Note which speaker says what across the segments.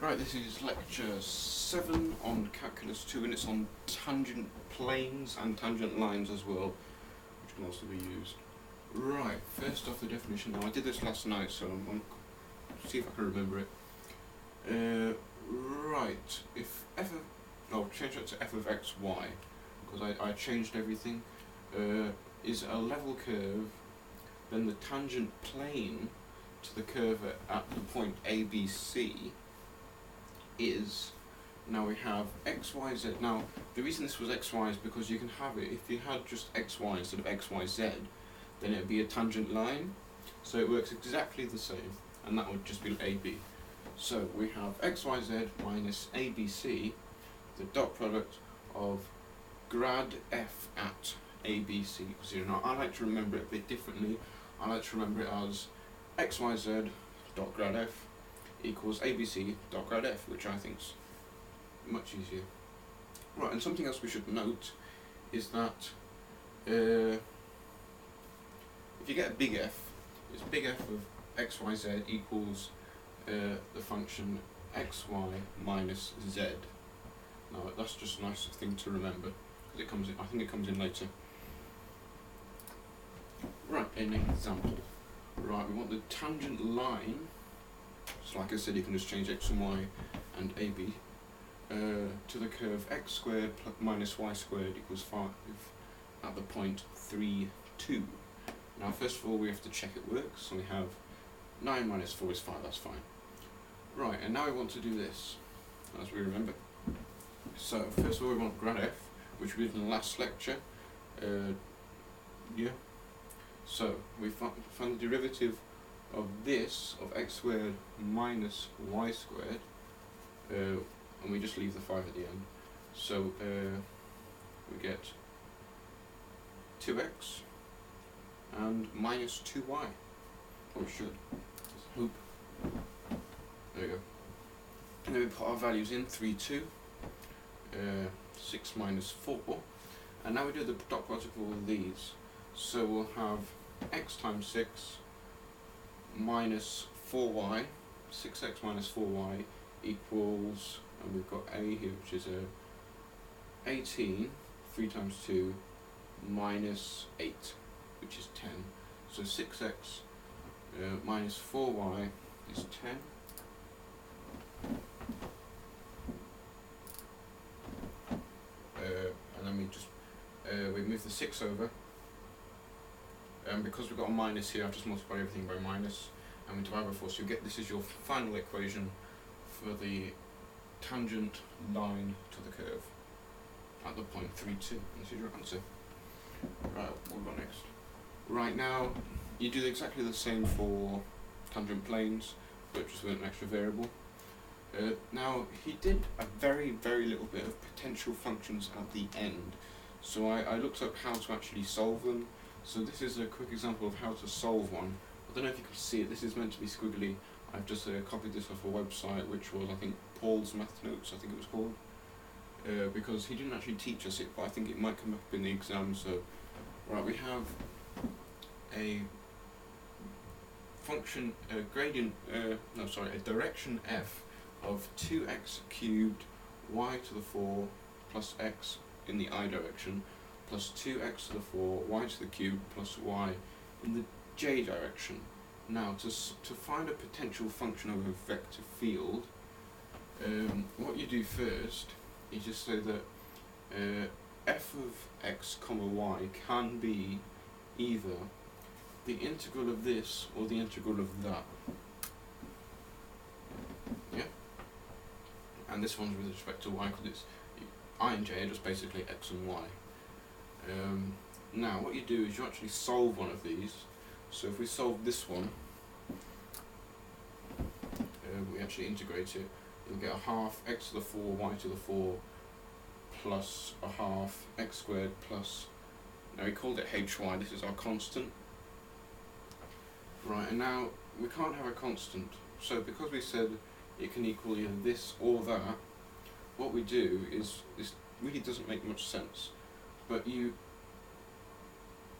Speaker 1: Right, this is lecture 7 on calculus 2, and it's on tangent planes and tangent lines as well, which can also be used. Right, first off the definition. Now I did this last night, so I'm going to see if I can remember it. Right, if f of, I'll change that to f of x, y, because I changed everything, is a level curve, then the tangent plane to the curve at the point ABC is, now we have x, y, z. Now the reason this was x, y is because you can have it, if you had just x, y instead of x, y, z, then it would be a tangent line, so it works exactly the same, and that would just be AB. So we have x, y, z minus ABC, the dot product of grad f at ABC. Because I like to remember it a bit differently. I like to remember it as x, y, z dot grad f equals ABC dot grad f, which I think is much easier. Right, and something else we should note is that if you get a big F, it's big F of x, y, z equals the function xy minus z. Now that's just a nice thing to remember, because it comes in, I think it comes in later. Right, an example. Right, we want the tangent line, so like I said, you can just change x and y and AB to the curve x squared minus y squared equals 5 at the point 3, 2. Now first of all we have to check it works, so we have 9 minus 4 is 5, that's fine. Right, and now we want to do this, as we remember. So first of all we want grad f, which we did in the last lecture. So we find the derivative of this, of x squared minus y squared, and we just leave the 5 at the end. So we get 2x and minus 2y. Or we should. Let's hope. There we go. And then we put our values in, 3, 2, 6 minus 4, and now we do the dot product of all of these. So we'll have x times 6 minus 4y, 6x minus 4y equals, and we've got a here which is 18, 3 times 2 minus 8, which is 10. So 6x minus 4y is 10. And then we just we move the 6 over, and because we've got a minus here, I've just multiplied everything by minus, and we divide by 4, so you get, this is your final equation for the tangent line to the curve at the point 3, 2. This is your answer. Right, what we got next? Right, now you do exactly the same for tangent planes, but just with an extra variable. Now he did a very little bit of potential functions at the end, so I looked up how to actually solve them. So this is a quick example of how to solve one. I don't know if you can see it, this is meant to be squiggly. I've just copied this off a website which was, I think, Paul's Math Notes, I think it was called, because he didn't actually teach us it, but I think it might come up in the exam. So right, we have a function, a gradient, a direction f of 2x cubed y to the 4 plus x in the I direction plus 2x to the 4 y to the cube plus y in the j direction. Now to find a potential function of a vector field, what you do first is just say that f of x comma y can be either the integral of this or the integral of that. Yeah? And this one's with respect to y, because it's I and j are just basically x and y. Now what you do is you actually solve one of these. So if we solve this one, we actually integrate it, you'll get a half x to the 4 y to the 4 plus a half x squared plus, now we called it hy, this is our constant. Right, and now we can't have a constant, so because we said it can equal either this or that, what we do is, this really doesn't make much sense, but you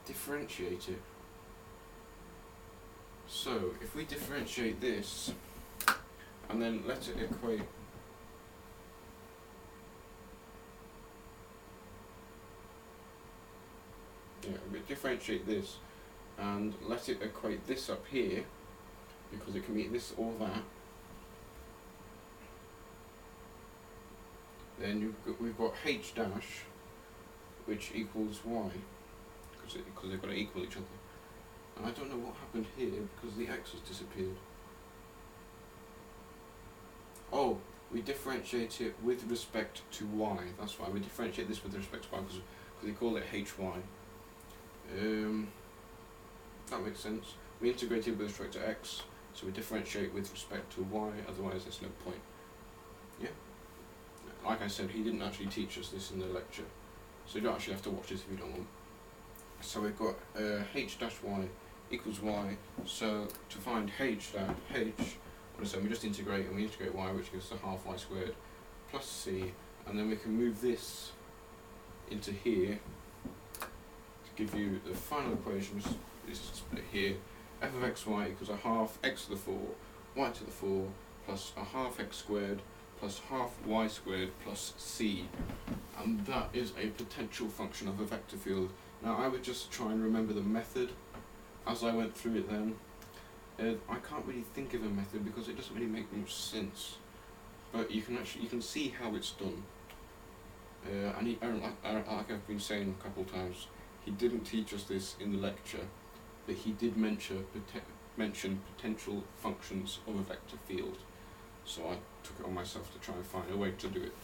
Speaker 1: differentiate it. So if we differentiate this and then let it equate we differentiate this and let it equate this up here, because it can be this or that. Then we've got h dash, which equals y, because they've got to equal each other. And I don't know what happened here, because the x has disappeared. Oh, we differentiate it with respect to y. That's why we differentiate this with respect to y, because we call it hy. That makes sense. We integrate it with respect to x, so we differentiate with respect to y, otherwise there's no point. Yeah? Like I said, he didn't actually teach us this in the lecture, so you don't actually have to watch this if you don't want. So we've got h dash y equals y, so to find h, so we just integrate, and we integrate y, which gives us a half y squared, plus c, and then we can move this into here to give you the final equations. This is split here. F of xy equals a half x to the 4, y to the 4, plus a half x squared, plus half y squared, plus c. And that is a potential function of a vector field. Now I would just try and remember the method as I went through it then. I can't really think of a method because it doesn't really make much sense. But you can see how it's done. And like I've been saying a couple of times, he didn't teach us this in the lecture, but he did mention potential functions of a vector field. So I took it on myself to try and find a way to do it.